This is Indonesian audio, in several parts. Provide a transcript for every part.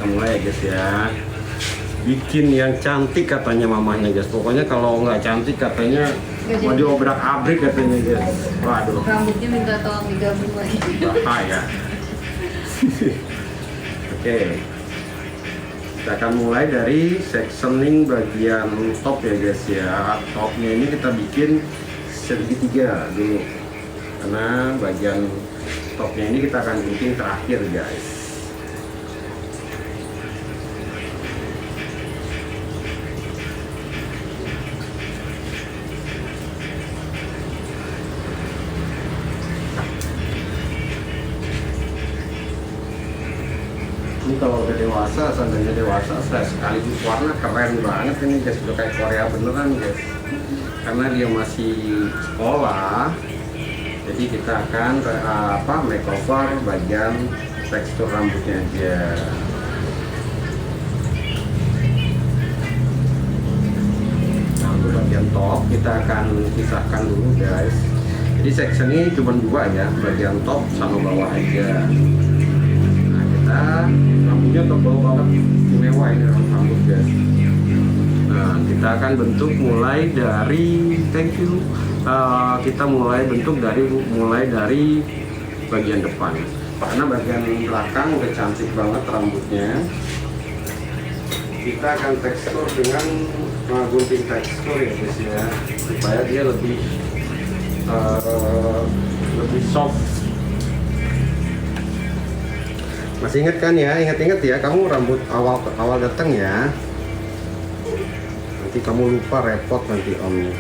kita mulai ya guys ya. Bikin yang cantik katanya mamanya guys. Pokoknya kalau nggak cantik katanya mau diobrak-abrik katanya guys. Waduh. Rambutnya minta tolong digabung lagi. Bahaya. Oke. Kita akan mulai dari sectioning bagian top ya guys ya. Topnya ini kita bikin segitiga dulu. Karena bagian topnya ini kita akan bikin terakhir guys. Ini kalau udah dewasa, seandainya dewasa, saya sekaligus warna keren banget ini guys, udah kayak Korea beneran guys. Karena dia masih sekolah, jadi kita akan makeover bagian tekstur rambutnya aja. Nah untuk bagian top kita akan pisahkan dulu guys. Jadi section ini cuma dua ya, bagian top sama bawah aja. Rambutnya tebal banget, mewah ini rambut guys. Nah kita akan bentuk mulai dari kita mulai bentuk mulai dari bagian depan, karena bagian belakang udah cantik banget rambutnya. Kita akan tekstur dengan gunting tekstur ya guys ya, supaya dia lebih soft. Masih ingat kan ya? Ingat-ingat ya, kamu rambut awal datang ya. Nanti kamu lupa, repot nanti omnya.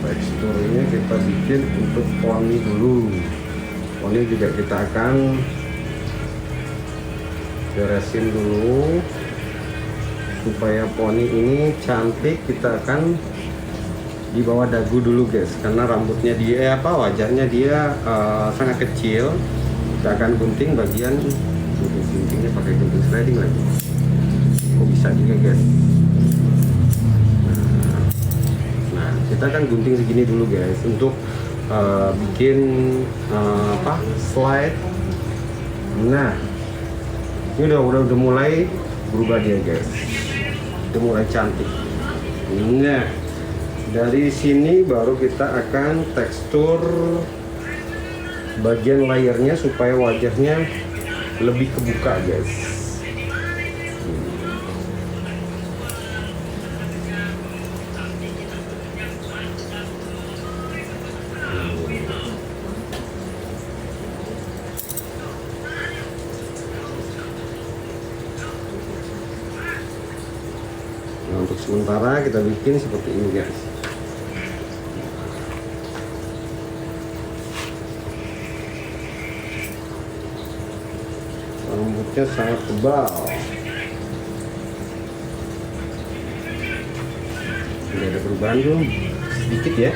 Teksturnya kita bikin untuk poni dulu. Poni juga kita akan beresin dulu. Supaya poni ini cantik, kita akan di bawah dagu dulu guys, karena rambutnya dia wajahnya dia sangat kecil. Kita akan gunting bagian guntingnya pakai gunting sliding lagi. Kok bisa juga guys. Nah kita akan gunting segini dulu guys untuk bikin slide. Nah ini udah mulai berubah dia guys. Udah mulai cantik. Nah dari sini baru kita akan tekstur bagian layernya supaya wajahnya lebih kebuka guys. Nah, untuk sementara kita bikin seperti ini guys. Rambutnya sangat tebal. Tidak ada perubahan belum? Sedikit ya.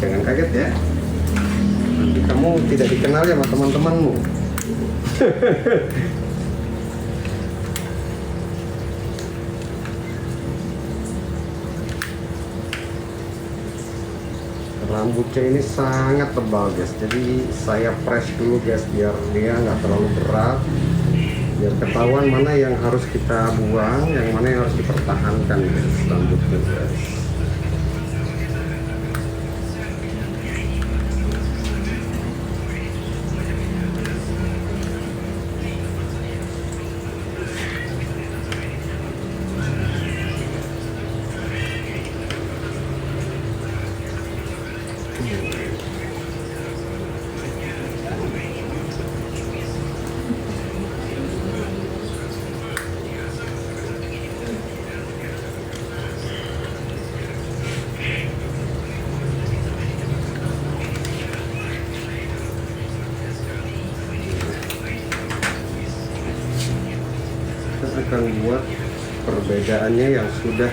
Jangan kaget ya. Nanti kamu tidak dikenal ya sama teman-temanmu. Rambutnya ini sangat tebal guys, jadi saya press dulu guys biar dia nggak terlalu berat, biar ketahuan mana yang harus kita buang, yang mana yang harus dipertahankan guys, rambutnya guys. Akan buat perbedaannya yang sudah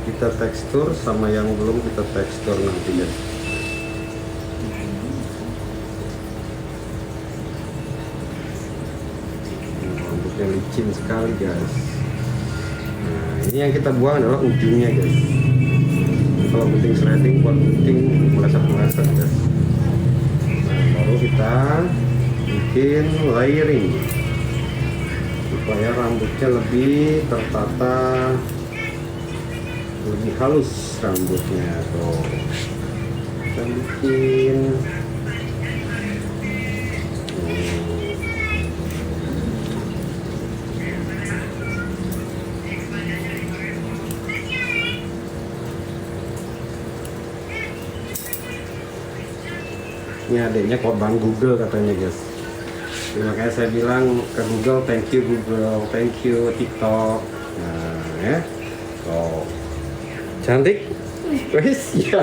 kita tekstur sama yang belum kita tekstur nanti guys. Rambutnya licin sekali guys. Nah ini yang kita buang adalah ujungnya guys. kalau gunting threading buat gunting meleset-meleset guys. Nah, baru kita bikin layering supaya rambutnya lebih tertata, lebih halus rambutnya. Tuh kita bikin ini adiknya korban Google katanya guys. Jadi makanya saya bilang ke Google, thank you Google, thank you TikTok. Nah ya, so cantik, wes ya,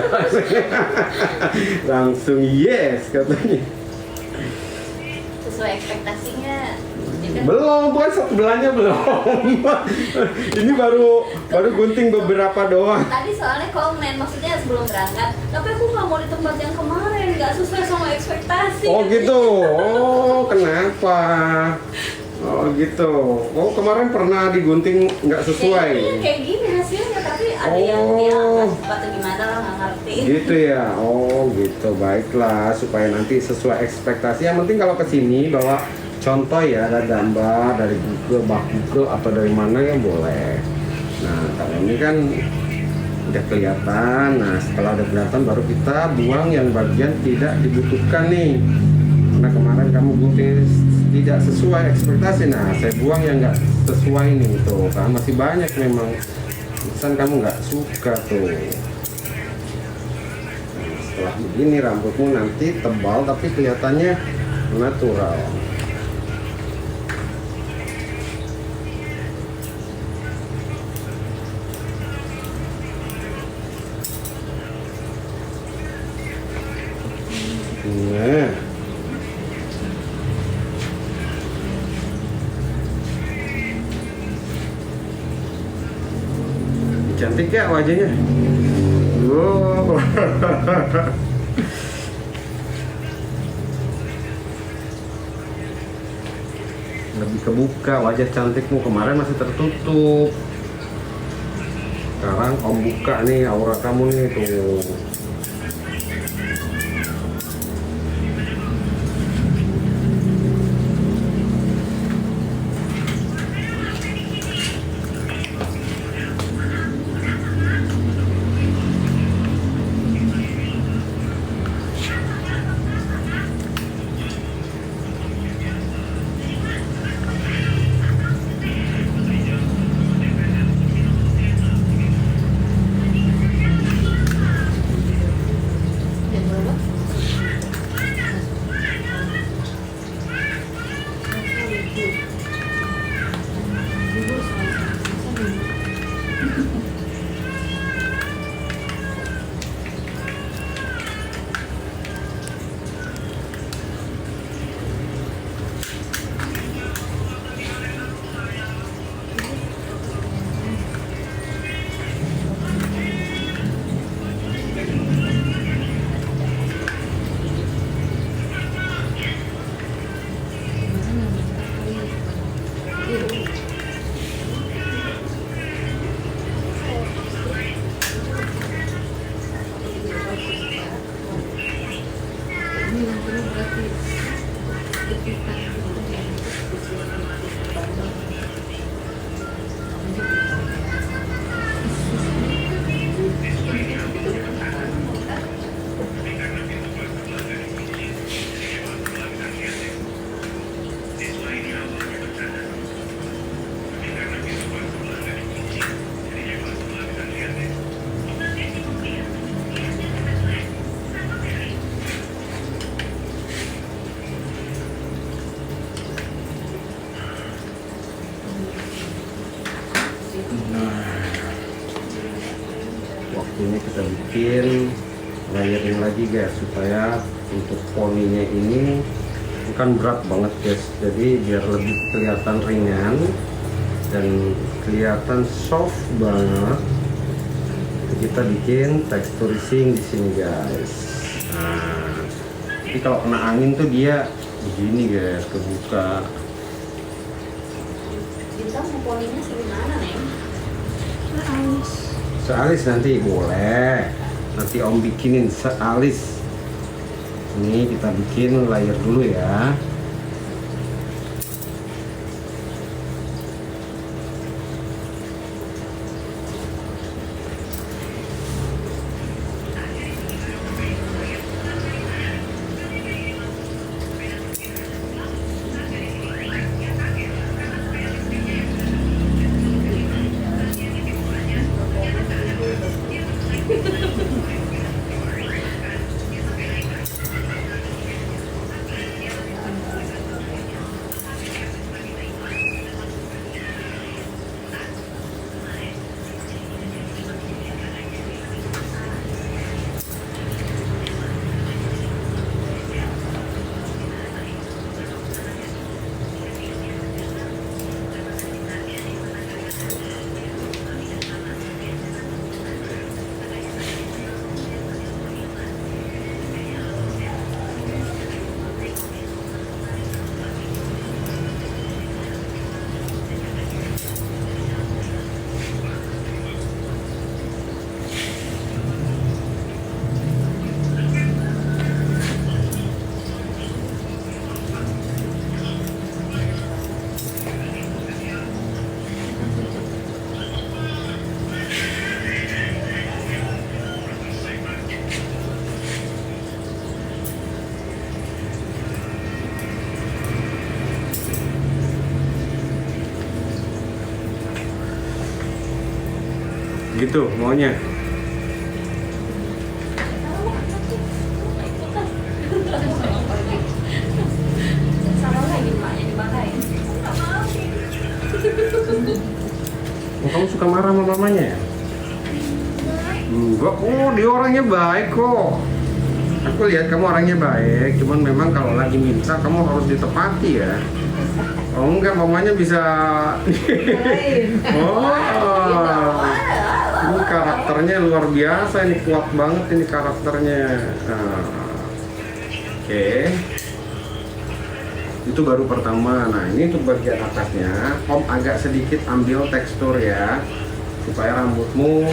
langsung yes katanya. Sesuai ekspektasinya. Ya kan? Belum, bukan sebelahnya belum. Ini baru gunting beberapa doang. Tadi soalnya komen, maksudnya sebelum berangkat, tapi aku nggak mau di tempat yang kemarin, nggak sesuai sama ekspektasi. Oh gitu. Oh kenapa? Oh gitu. Oh kemarin pernah digunting nggak sesuai. Kayak gini hasilnya, tapi ada yang dia atau gimana lah, nggak ngerti. Gitu ya. Oh gitu. Baiklah, supaya nanti sesuai ekspektasi. Yang penting kalau kesini bawa contoh ya, ada gambar dari Google, Google atau dari mana ya boleh. Nah kalau ini kan udah kelihatan. Nah setelah udah kelihatan baru kita buang yang bagian tidak dibutuhkan nih, karena kemarin kamu gunting tidak sesuai ekspektasi. Nah saya buang yang nggak sesuai nih tuh, kan masih banyak memang pesan kamu nggak suka tuh. Nah, setelah begini rambutmu nanti tebal tapi kelihatannya natural. Nah, cantik ya wajahnya. Wow. Lebih kebuka wajah cantikmu, kemarin masih tertutup. Sekarang om buka nih aura kamu nih tuh. Waktunya kita bikin layering lagi guys, supaya untuk poninya ini kan berat banget guys, jadi biar lebih kelihatan ringan dan kelihatan soft banget, kita bikin texturizing di sini guys. Nah, jadi kalau kena angin tuh dia begini guys, kebuka. Kita mau polinya segimana nih? Sealis nanti boleh. Nanti Om bikinin sealis. Ini kita bikin layer dulu ya. Gitu maunya. Sama lagi maknya dimarahin. Nggak mau. Oh, kamu suka marah sama mamanya ya? Enggak, oh dia orangnya baik kok. Aku lihat kamu orangnya baik, cuman memang kalau lagi minta kamu harus ditepati ya. Oh enggak, mamanya bisa. Oh, ini karakternya luar biasa, ini kuat banget ini karakternya. Oke. Itu baru pertama. Nah ini untuk bagian atasnya, Om agak sedikit ambil tekstur ya, supaya rambutmu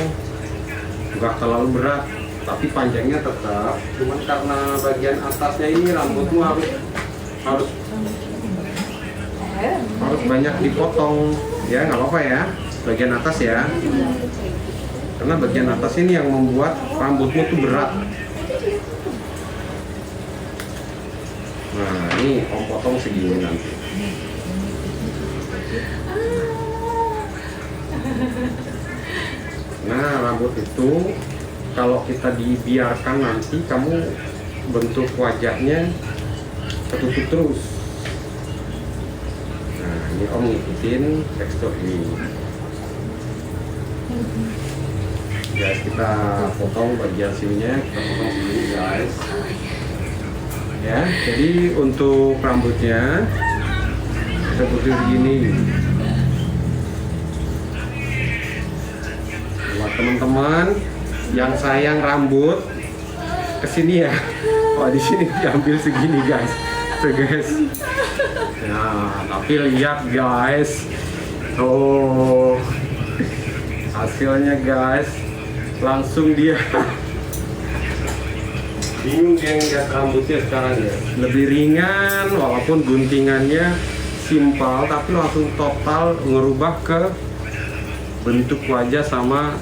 nggak terlalu berat, tapi panjangnya tetap. Cuman karena bagian atasnya ini rambutmu harus banyak dipotong ya, nggak apa-apa ya, bagian atas ya, karena bagian atas ini yang membuat rambutmu tuh berat. Nah ini Om potong segini nanti. Nah rambut itu kalau kita dibiarkan nanti kamu bentuk wajahnya ketutup terus. Nah ini Om ngikutin tekstur ini. Guys, kita potong bagian sininya, kita potong segini guys. Ya, jadi untuk rambutnya kita potong begini. Buat teman-teman yang sayang rambut, kesini ya. Oh di sini diambil segini guys, tuh guys. Nah, tapi lihat guys, oh hasilnya guys, langsung dia bingung dia ngeliat rambutnya sekarang ya. Lebih ringan, walaupun guntingannya simpel, tapi langsung total ngerubah ke bentuk wajah sama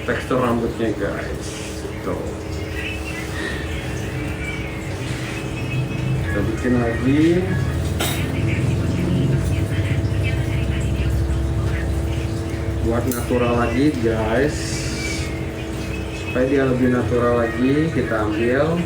tekstur rambutnya guys. Tuh. Kita bikin lagi. Buat natural lagi guys, supaya dia lebih natural lagi, kita ambil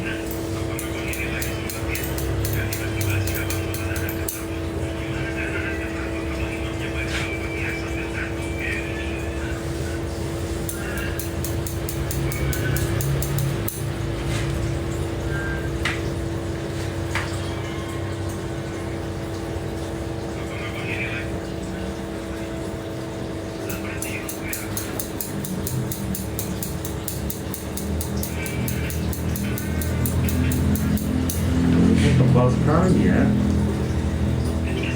tebal sekali ya,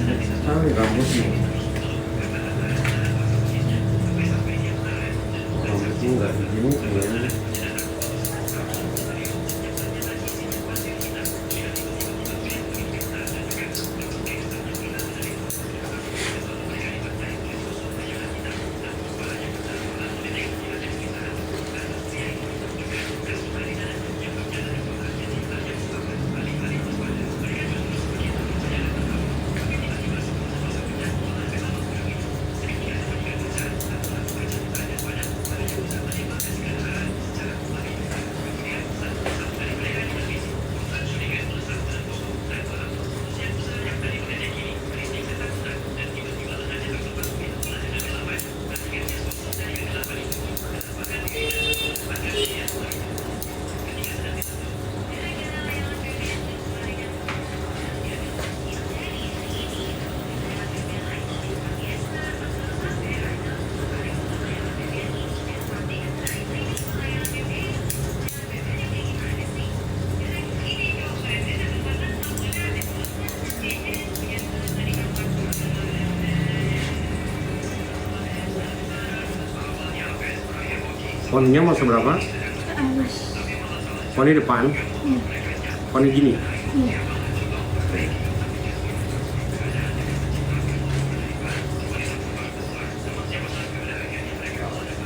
sekali rambutnya. Poninya mau seberapa? Halus. Poni depan? Iya. Poni gini? Iya.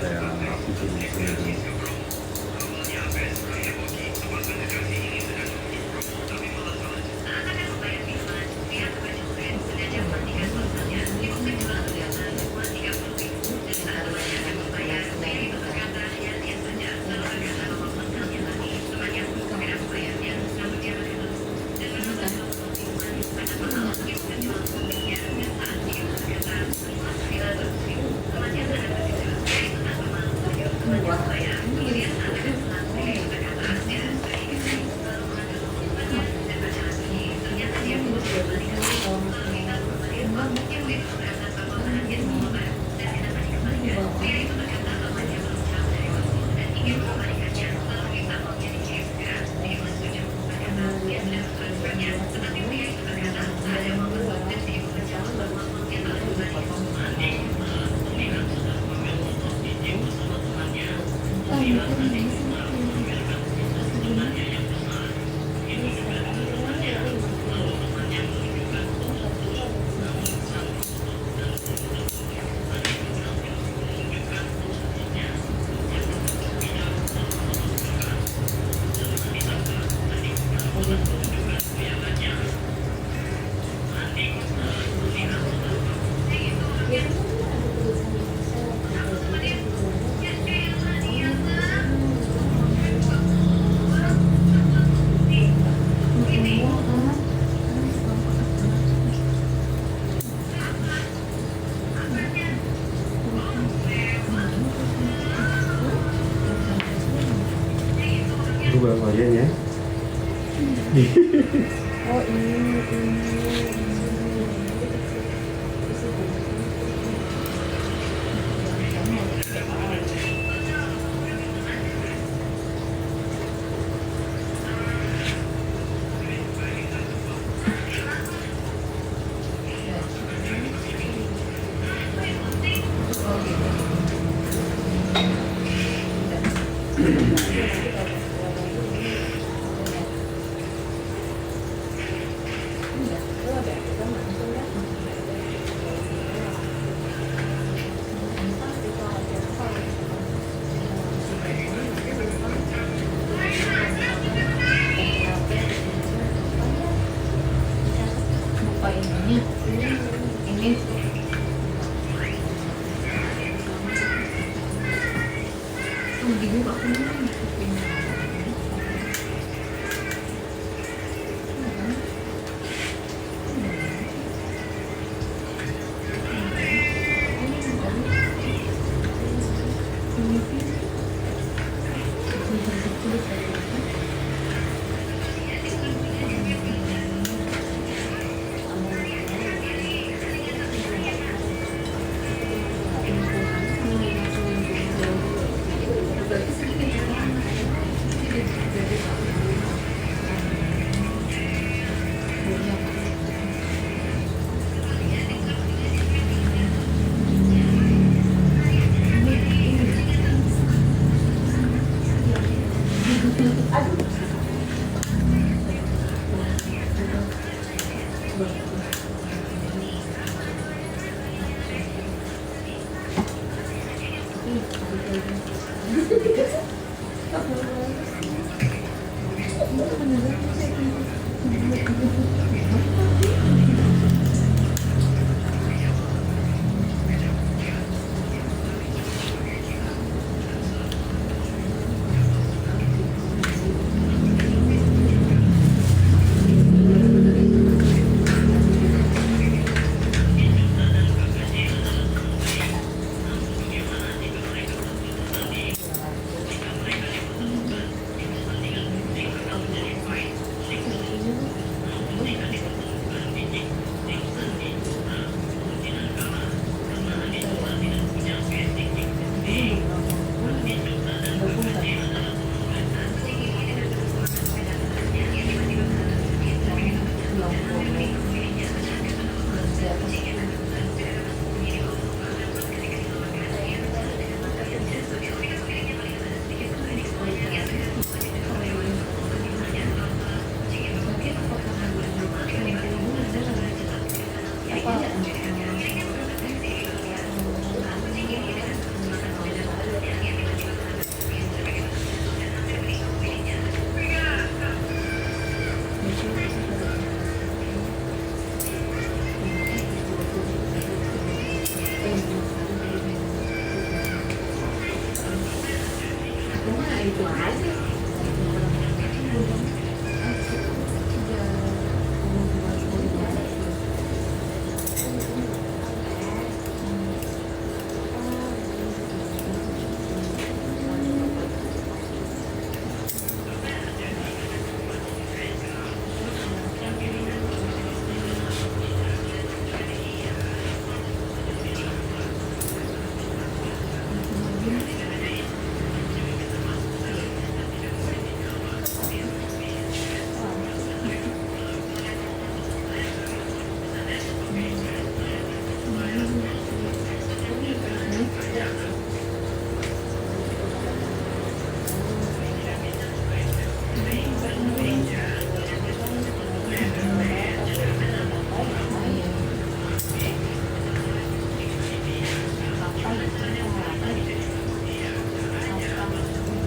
Kayak aku sini. Itu berapa yen ya? Oh ini. Apa ininya? Ini. Oh, dibuka kan? gitu aja.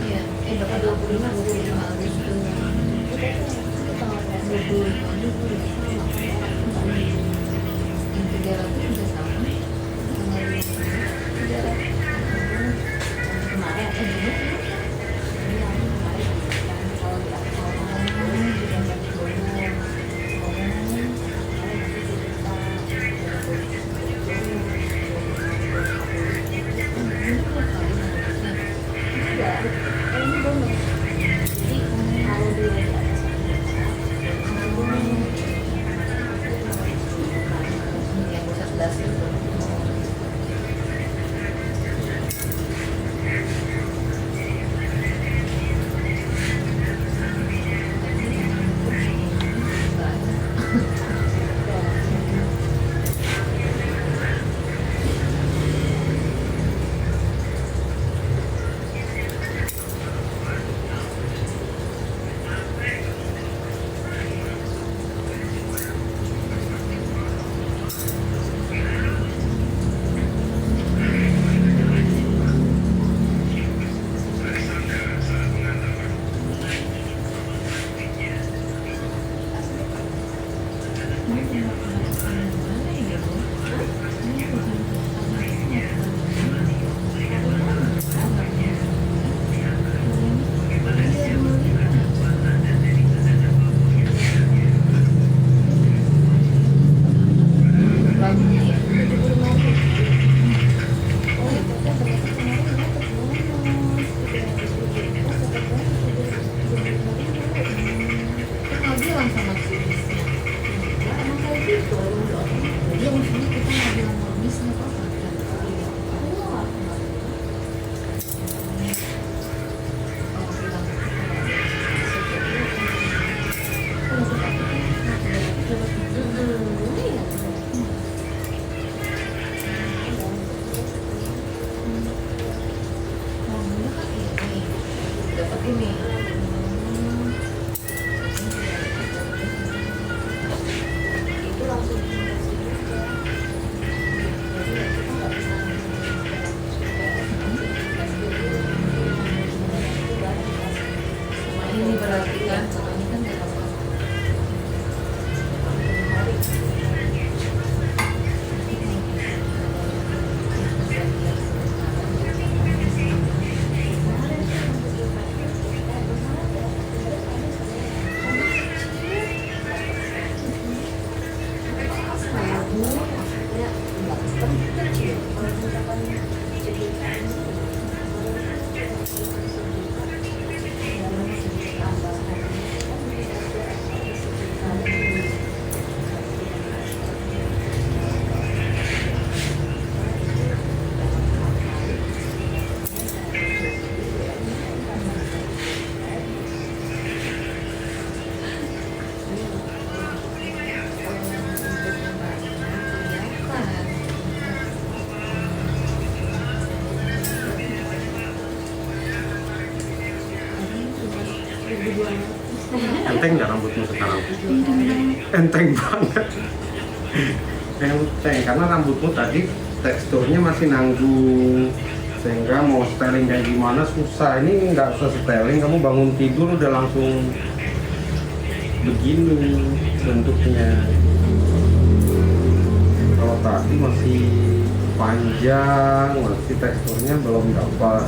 Iya, dapat 25 Agustus. 25 Agustus. Yang 300 udah sama. Yang 11 itu. Enteng nggak rambutmu sekarang? Enteng banget. Enteng karena rambutmu tadi teksturnya masih nanggung, sehingga mau styling kayak gimana susah. Ini nggak usah styling, kamu bangun tidur udah langsung begini bentuknya. Kalau tadi masih panjang, masih teksturnya belum dapat.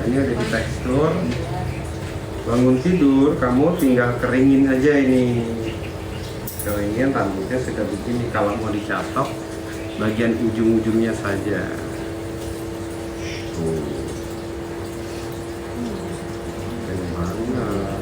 ini udah di tekstur. Bangun tidur, kamu tinggal keringin aja ini. Keringin rambutnya sudah begini. Kalau mau dicatok, bagian ujung-ujungnya saja. Tuh. Keren banget.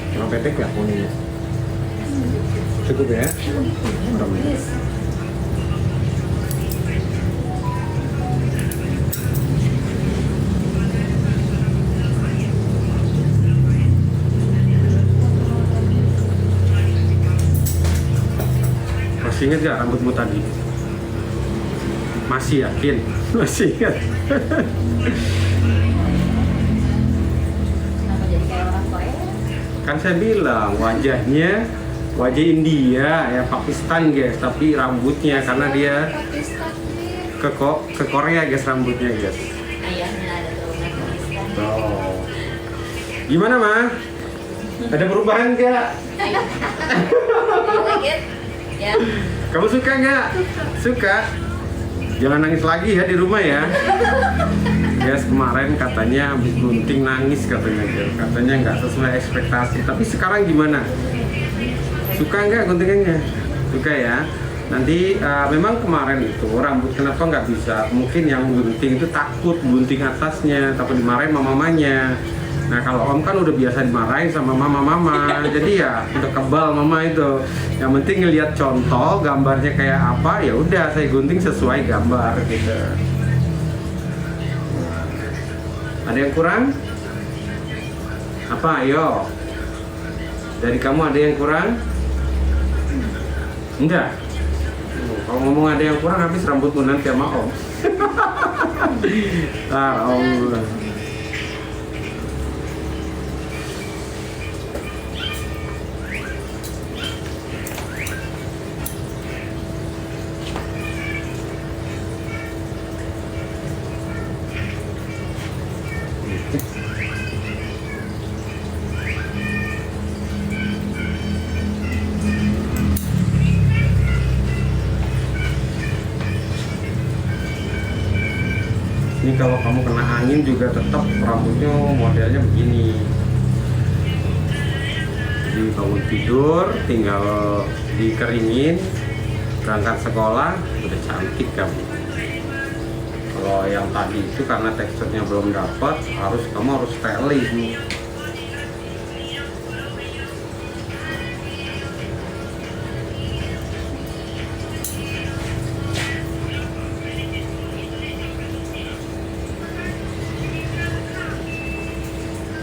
Kurang pendek ya poninya? Cukup ya? Kurang pendek. Masih ingat gak rambutmu tadi? Masih yakin? Masih ingat? Kenapa jadi kayak orang Korea? Kan saya bilang wajah India ya, Pakistan guys, tapi rambutnya karena dia Pakistan nih. ke Korea guys, rambutnya guys. Ayahnya ada turunan Pakistan. Oh. Gimana mah? Ada perubahan nggak? You like it? Ya. Kamu suka nggak? Suka? Jangan nangis lagi ya di rumah ya. Guys, kemarin katanya habis gunting nangis katanya guys. Katanya nggak sesuai ekspektasi. Tapi sekarang gimana? Suka nggak guntingannya? Suka ya. Nanti memang kemarin itu rambut kenapa nggak bisa? Mungkin yang gunting itu takut gunting atasnya, takut dimarahin sama mamanya. Nah kalau om kan udah biasa dimarahin sama mama-mama, jadi ya udah kebal mama itu. Yang penting ngelihat contoh gambarnya kayak apa, ya udah saya gunting sesuai gambar gitu. Ada yang kurang? Apa? Ayo. Dari kamu ada yang kurang? Enggak. Kalau ngomong ada yang kurang, habis rambutmu nanti sama om. Om. Ini kalau kamu kena angin juga tetap rambutnya modelnya begini. Jadi bangun tidur, tinggal dikeringin, berangkat sekolah, udah cantik kamu. Kalau yang tadi itu karena teksturnya belum dapat, kamu harus styling.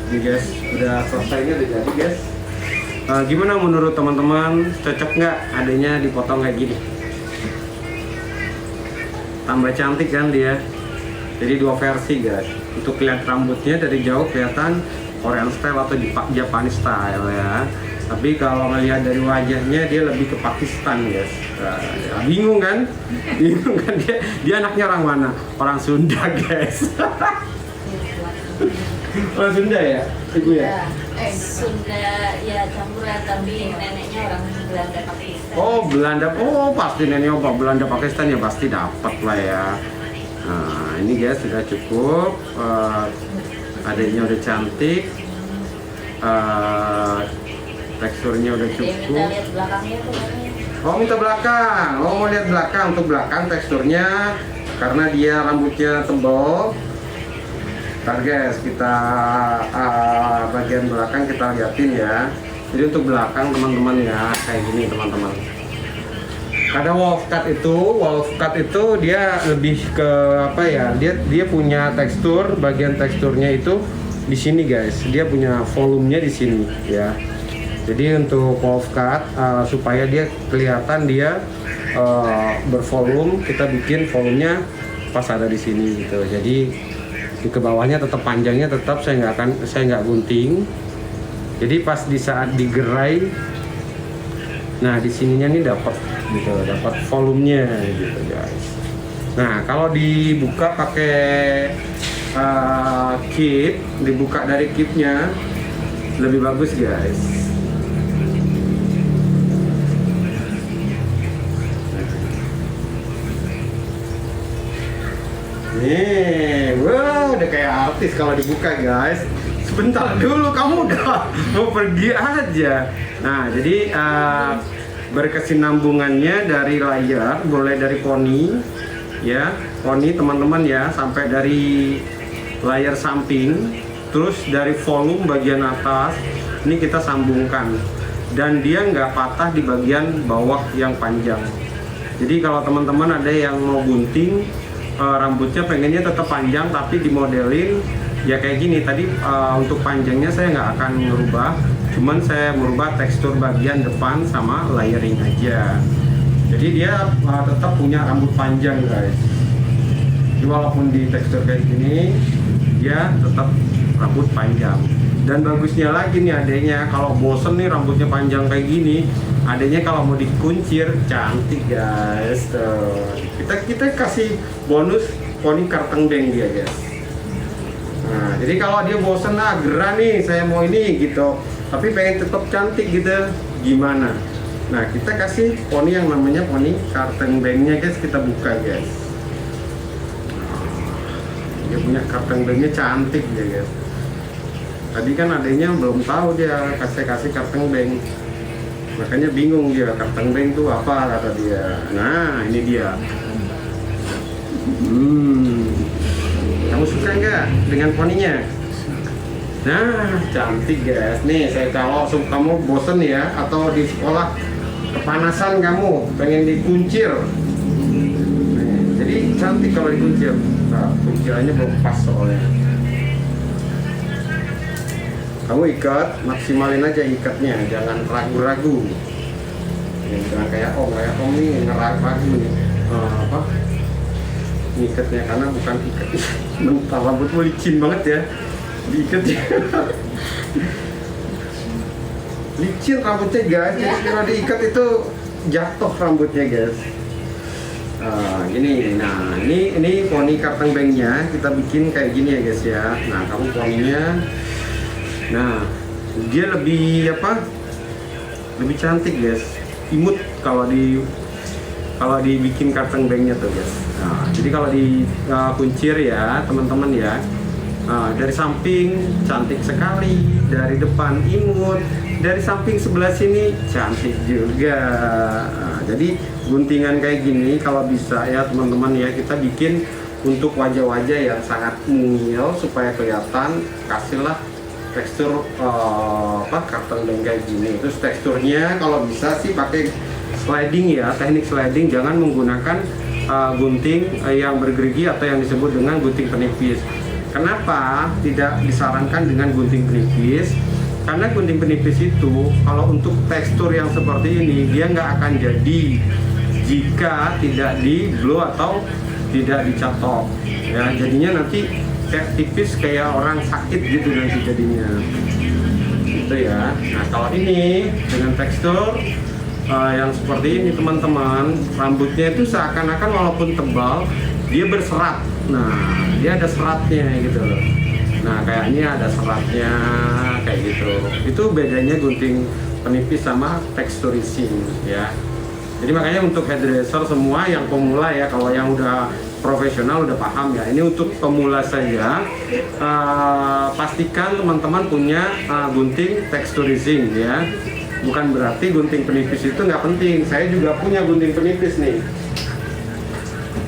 Ini guys, udah selesainya udah jadi guys. Gimana menurut teman-teman, cocok nggak adanya dipotong kayak gini? Tambah cantik kan dia. Jadi dua versi guys. Untuk lihat rambutnya dari jauh kelihatan Korean style atau Japanese style ya. Tapi kalau ngelihat dari wajahnya dia lebih ke Pakistan guys. Bingung kan? Bingung kan dia anaknya orang mana? Orang Sunda guys. Orang Sunda ya, ibu ya? Sunda ya campuran, tapi neneknya orang Belanda Pakistan. Oh Belanda, oh pasti neneknya apa Belanda Pakistan ya pasti dapat lah ya. Nah ini guys sudah cukup, adanya udah cantik, teksturnya udah Dia minta cukup. lihat belakangnya tuh. Oh minta belakang, oh mau lihat belakang. Untuk belakang teksturnya karena dia rambutnya tebal. Ntar guys, kita bagian belakang kita liatin ya. Jadi untuk belakang teman-teman ya, kayak gini teman-teman. Ada wolf cut itu dia lebih ke apa ya? Dia punya tekstur, bagian teksturnya itu di sini guys. Dia punya volumenya di sini ya. Jadi untuk wolf cut supaya dia kelihatan dia bervolume, kita bikin volumenya pas ada di sini gitu. Jadi di ke bawahnya tetap panjangnya tetap saya nggak gunting. Jadi pas di saat digerai, nah di sininya nih dapat gitu, dapat volumenya gitu guys. Nah kalau dibuka pakai kip, dibuka dari kipnya lebih bagus guys. Nih, wow, udah kayak artis kalau dibuka guys. Sebentar dulu, kamu udah mau pergi aja. Nah, jadi berkesinambungannya dari layar, mulai dari poni, ya, poni teman-teman ya, sampai dari layar samping, terus dari volume bagian atas, ini kita sambungkan. Dan dia nggak patah di bagian bawah yang panjang. Jadi kalau teman-teman ada yang mau gunting, rambutnya pengennya tetap panjang tapi dimodelin ya kayak gini tadi, untuk panjangnya saya nggak akan merubah, cuman saya merubah tekstur bagian depan sama layering aja. Jadi dia tetap punya rambut panjang guys. Jadi walaupun di tekstur kayak gini dia tetap rambut panjang. Dan bagusnya lagi nih adanya, kalau bosen nih rambutnya panjang kayak gini, adanya kalau mau dikuncir cantik guys. Tuh. Kita kasih bonus poni kartengdeng dia guys. Nah, jadi kalau dia bosen gerah nih, saya mau ini gitu, tapi pengen tetap cantik gitu, gimana? Nah, kita kasih poni yang namanya poni kartengdengnya guys, kita buka guys. Dia punya kartengdengnya cantik ya guys. Tadi kan adanya belum tahu dia kasih kartengdeng, makanya bingung dia kartengdeng itu apa kata dia. Nah ini dia. Kamu suka nggak dengan poninya? Nah cantik guys. Nih saya kalau kamu bosen ya atau di sekolah kepanasan kamu pengen dikuncir, nih, jadi cantik kalau dikuncir. Nah, kuncirannya belum pas soalnya. Kamu ikat, maksimalin aja ikatnya, jangan ragu-ragu. Jangan kayak om nih ngeragu nih, ikatnya karena bukan ikat. Mental rambutmu licin banget ya, diikatnya. Licin rambutnya guys, jadi kalau diikat itu jatuh rambutnya guys. Gini, nah ini poni kartengdengnya kita bikin kayak gini ya guys ya. Nah kamu poninya. Nah, dia lebih lebih cantik guys, imut kalau dibikin kartengdengnya tuh guys. Nah, jadi kalau di kuncir ya teman-teman ya, dari samping cantik sekali, dari depan imut, dari samping sebelah sini cantik juga. Nah, jadi guntingan kayak gini kalau bisa ya teman-teman ya, kita bikin untuk wajah-wajah yang sangat mungil supaya kelihatan, kasihlah tekstur kartengdeng kayak gini. Terus teksturnya kalau bisa sih pakai sliding ya, teknik sliding, jangan menggunakan gunting yang bergerigi atau yang disebut dengan gunting penipis. Kenapa tidak disarankan dengan gunting penipis? Karena gunting penipis itu kalau untuk tekstur yang seperti ini dia nggak akan jadi jika tidak di blow atau tidak dicatok ya, jadinya nanti kayak tipis kayak orang sakit gitu nanti jadinya gitu ya. Nah kalau ini dengan tekstur yang seperti ini teman-teman, rambutnya itu seakan-akan walaupun tebal dia berserat. Nah dia ada seratnya gitu loh. Nah kayak ini ada seratnya kayak gitu. Itu bedanya gunting penipis sama texturizing ya. Jadi makanya untuk hairdresser semua yang pemula ya, kalau yang udah profesional udah paham ya, ini untuk pemula saja. Pastikan teman-teman punya gunting texturizing ya. Bukan berarti gunting penipis itu nggak penting. Saya juga punya gunting penipis nih.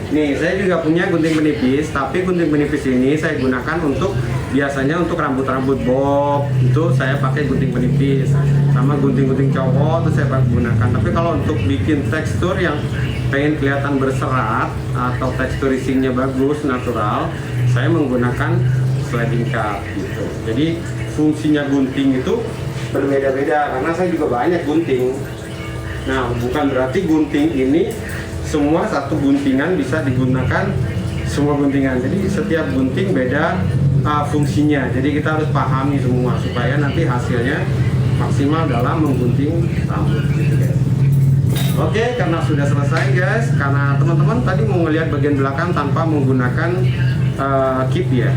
Nih, saya juga punya gunting penipis, tapi gunting penipis ini saya gunakan untuk biasanya untuk rambut-rambut bob, itu saya pakai gunting penipis. Sama gunting-gunting cowok itu saya gunakan. Tapi kalau untuk bikin tekstur yang pengen kelihatan berserat atau texturizingnya bagus, natural, saya menggunakan sliding cut gitu. Jadi fungsinya gunting itu berbeda-beda karena saya juga banyak gunting. Nah, bukan berarti gunting ini semua satu guntingan bisa digunakan semua guntingan. Jadi setiap gunting beda fungsinya. Jadi kita harus pahami semua supaya nanti hasilnya maksimal dalam menggunting rambut gitu guys. Oke, karena sudah selesai guys, karena teman-teman tadi mau ngelihat bagian belakang tanpa menggunakan clip ya.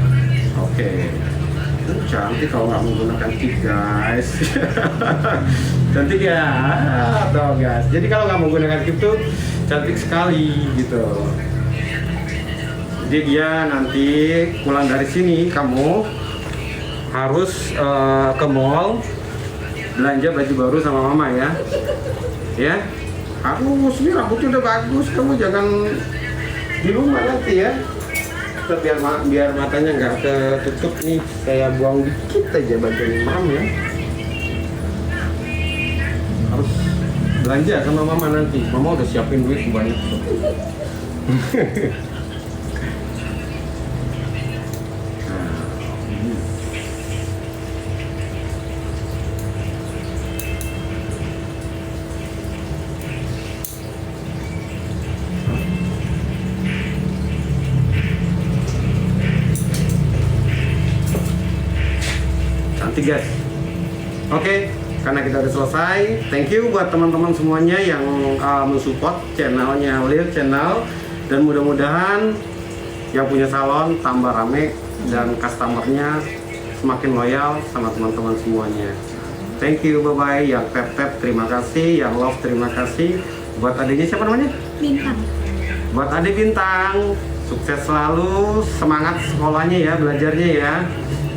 Oke. Cantik kalau nggak menggunakan clip guys. Cantik ya, tuh guys. Jadi kalau nggak menggunakan clip tuh cantik sekali gitu. Jadi dia nanti pulang dari sini kamu harus ke mall belanja baju baru sama mama ya. Ya, harus ini rambutnya udah bagus, kamu jangan di rumah nanti ya. Biar matanya nggak ketutup nih, saya buang dikit aja bagian mam ya. Harus belanja sama mama nanti, mama udah siapin duit banyak. Cantik guys. Oke, karena kita udah selesai, thank you buat teman-teman semuanya yang mensupport channelnya Lil Channel, dan mudah-mudahan yang punya salon tambah rame dan customernya semakin loyal sama teman-teman semuanya. Thank you, bye bye. Yang tap terima kasih, yang love terima kasih. Buat adiknya siapa namanya? Bintang. Buat adik Bintang, sukses selalu, semangat sekolahnya ya, belajarnya ya.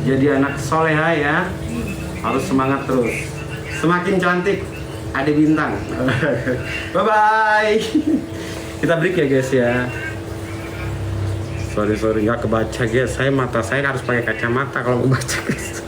Jadi anak soleha ya, harus semangat terus. Semakin cantik, adik Bintang. Bye bye. Kita break ya guys ya. Sorry nggak kebaca guys. Mata saya harus pakai kacamata kalau mau baca guys.